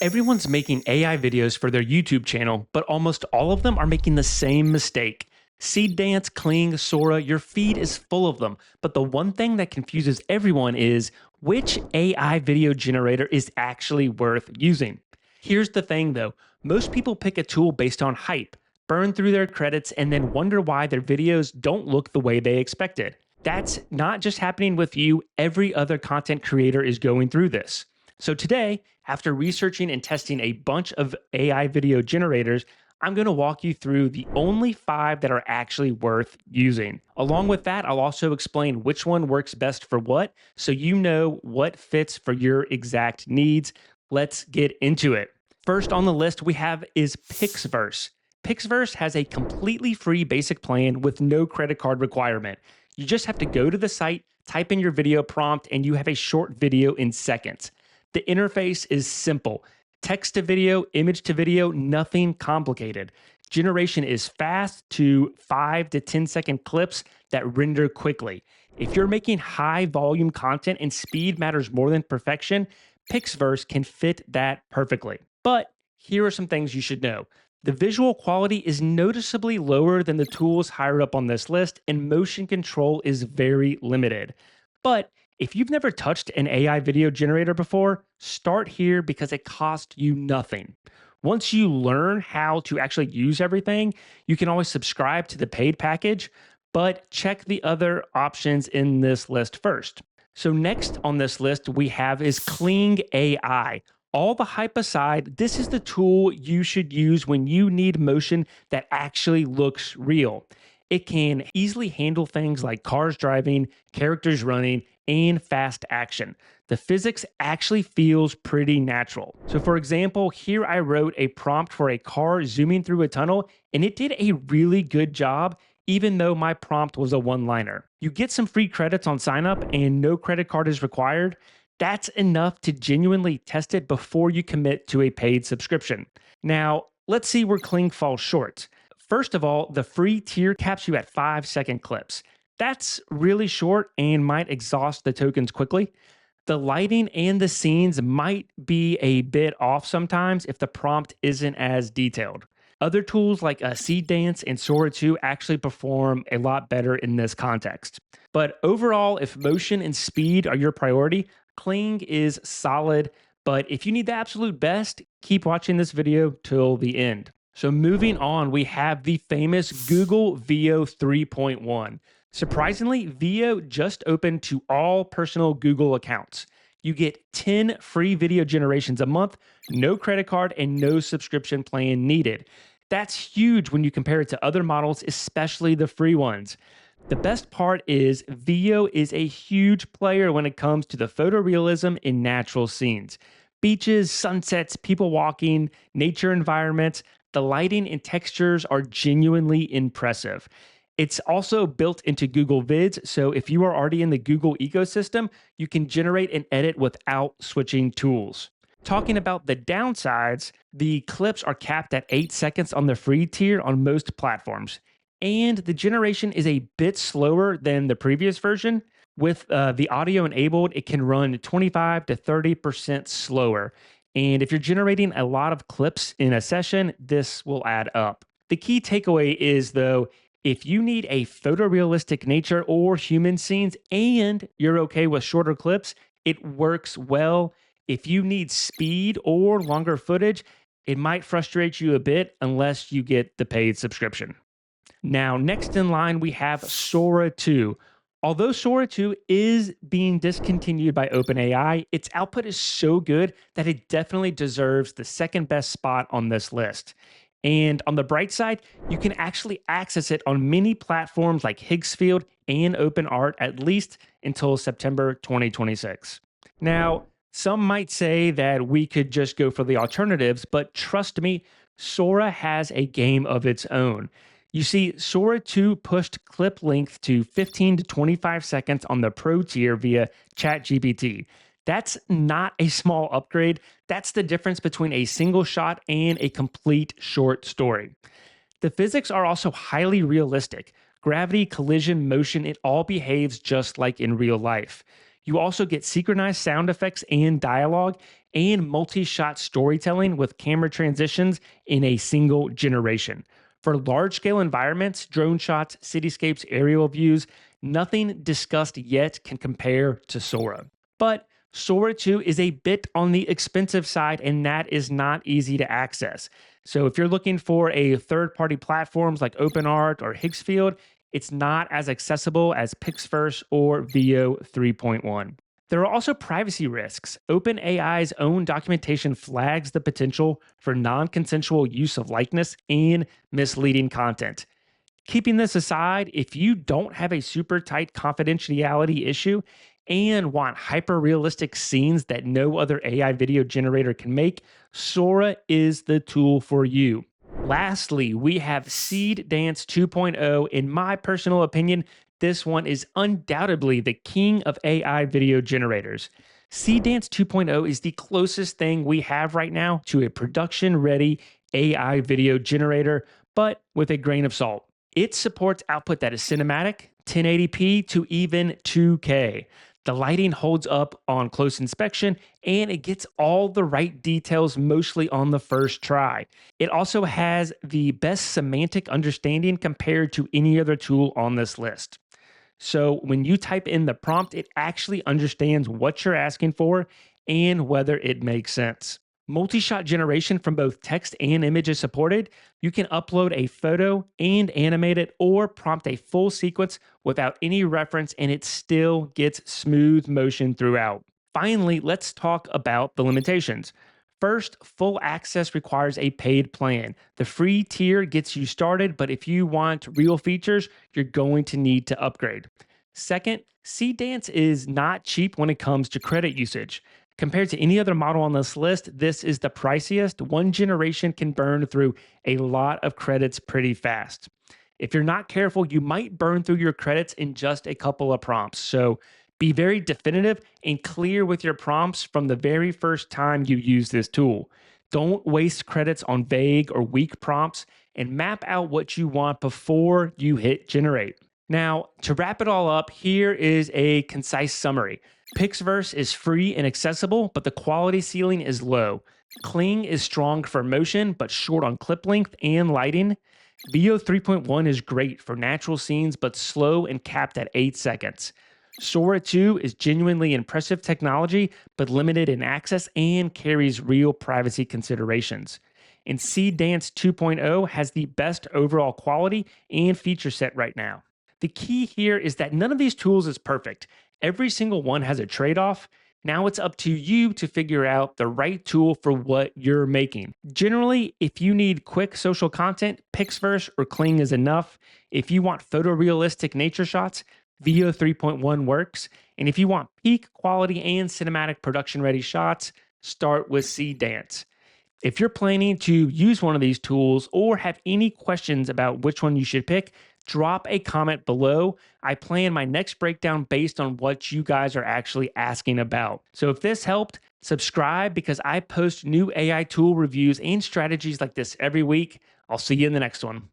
Everyone's making AI videos for their YouTube channel, but almost all of them are making the same mistake. Seed Dance, Kling, Sora, your feed is full of them. But the one thing that confuses everyone is which AI video generator is actually worth using. Here's the thing though, most people pick a tool based on hype, burn through their credits, and then wonder why their videos don't look the way they expected. That's not just happening with you, every other content creator is going through this. So today, after researching and testing a bunch of AI video generators, I'm going to walk you through the only 5 that are actually worth using. Along with that, I'll also explain which one works best for what, so you know what fits for your exact needs. Let's get into it. First on the list we have is PixVerse. PixVerse has a completely free basic plan with no credit card requirement. You just have to go to the site, type in your video prompt, and you have a short video in seconds. The interface is simple. Text to video, image to video, nothing complicated. Generation is fast to 5 to 10-second clips that render quickly. If you're making high volume content and speed matters more than perfection, PixVerse can fit that perfectly. But here are some things you should know. The visual quality is noticeably lower than the tools higher up on this list, and motion control is very limited. But if you've never touched an AI video generator before, start here because it costs you nothing. Once you learn how to actually use everything, you can always subscribe to the paid package, but check the other options in this list first. So next on this list we have is Kling AI. All the hype aside, this is the tool you should use when you need motion that actually looks real. It can easily handle things like cars driving, characters running, and fast action. The physics actually feels pretty natural. So for example, here I wrote a prompt for a car zooming through a tunnel, and it did a really good job, even though my prompt was a one-liner. You get some free credits on sign up and no credit card is required. That's enough to genuinely test it before you commit to a paid subscription. Now, let's see where Kling falls short. First of all, the free tier caps you at 5-second clips. That's really short and might exhaust the tokens quickly. The lighting and the scenes might be a bit off sometimes if the prompt isn't as detailed. Other tools like Seed Dance and Sora 2 actually perform a lot better in this context. But overall, if motion and speed are your priority, Kling is solid. But if you need the absolute best, keep watching this video till the end. So moving on, we have the famous Google Veo 3.1. Surprisingly, Veo just opened to all personal Google accounts. You get 10 free video generations a month, no credit card, and no subscription plan needed. That's huge when you compare it to other models, especially the free ones. The best part is Veo is a huge player when it comes to the photorealism in natural scenes. Beaches, sunsets, people walking, nature environments, the lighting and textures are genuinely impressive. It's also built into Google Vids, so if you are already in the Google ecosystem, you can generate and edit without switching tools. Talking about the downsides, the clips are capped at 8 seconds on the free tier on most platforms. And the generation is a bit slower than the previous version. With the audio enabled, it can run 25 to 30% slower. And if you're generating a lot of clips in a session, this will add up. The key takeaway is, though, if you need a photorealistic nature or human scenes and you're okay with shorter clips, it works well. If you need speed or longer footage, it might frustrate you a bit unless you get the paid subscription. Now, next in line, we have Sora 2. Although Sora 2 is being discontinued by OpenAI, its output is so good that it definitely deserves the second best spot on this list. And on the bright side, you can actually access it on many platforms like Higgsfield and OpenArt at least until September 2026. Now, some might say that we could just go for the alternatives, but trust me, Sora has a game of its own. You see, Sora 2 pushed clip length to 15 to 25 seconds on the Pro tier via ChatGPT. That's not a small upgrade. That's the difference between a single shot and a complete short story. The physics are also highly realistic. Gravity, collision, motion, it all behaves just like in real life. You also get synchronized sound effects and dialogue, and multi shot storytelling with camera transitions in a single generation. For large scale environments, drone shots, cityscapes, aerial views, nothing discussed yet can compare to Sora. But Sora 2 is a bit on the expensive side, and that is not easy to access. So if you're looking for a third-party platforms like OpenArt or Higgsfield, it's not as accessible as PixVerse or Veo 3.1. There are also privacy risks. OpenAI's own documentation flags the potential for non consensual use of likeness and misleading content. Keeping this aside, if you don't have a super tight confidentiality issue and want hyper realistic scenes that no other AI video generator can make, Sora is the tool for you. Lastly, we have Seed Dance 2.0. In my personal opinion, this one is undoubtedly the king of AI video generators. Seed Dance 2.0 is the closest thing we have right now to a production ready AI video generator, but with a grain of salt. It supports output that is cinematic, 1080p to even 2K. The lighting holds up on close inspection, and it gets all the right details mostly on the first try. It also has the best semantic understanding compared to any other tool on this list. So when you type in the prompt, it actually understands what you're asking for and whether it makes sense. Multi-shot generation from both text and image is supported. You can upload a photo and animate it or prompt a full sequence without any reference, and it still gets smooth motion throughout. Finally, let's talk about the limitations. First, full access requires a paid plan. The free tier gets you started, but if you want real features, you're going to need to upgrade. Second, Dance is not cheap when it comes to credit usage. Compared to any other model on this list, this is the priciest. One generation can burn through a lot of credits pretty fast. If you're not careful, you might burn through your credits in just a couple of prompts. So be very definitive and clear with your prompts from the very first time you use this tool. Don't waste credits on vague or weak prompts, and map out what you want before you hit generate. Now, to wrap it all up, here is a concise summary. PixVerse is free and accessible, but the quality ceiling is low. Kling is strong for motion, but short on clip length and lighting. Veo 3.1 is great for natural scenes, but slow and capped at 8 seconds. Sora 2 is genuinely impressive technology, but limited in access and carries real privacy considerations. And Seed Dance 2.0 has the best overall quality and feature set right now. The key here is that none of these tools is perfect. Every single one has a trade off. Now it's up to you to figure out the right tool for what you're making. Generally, if you need quick social content, PixVerse or Kling is enough. If you want photorealistic nature shots, Veo 3.1 works. And if you want peak quality and cinematic production ready shots, start with Seed Dance. If you're planning to use one of these tools or have any questions about which one you should pick, drop a comment below. I plan my next breakdown based on what you guys are actually asking about. So if this helped, subscribe because I post new AI tool reviews and strategies like this every week. I'll see you in the next one.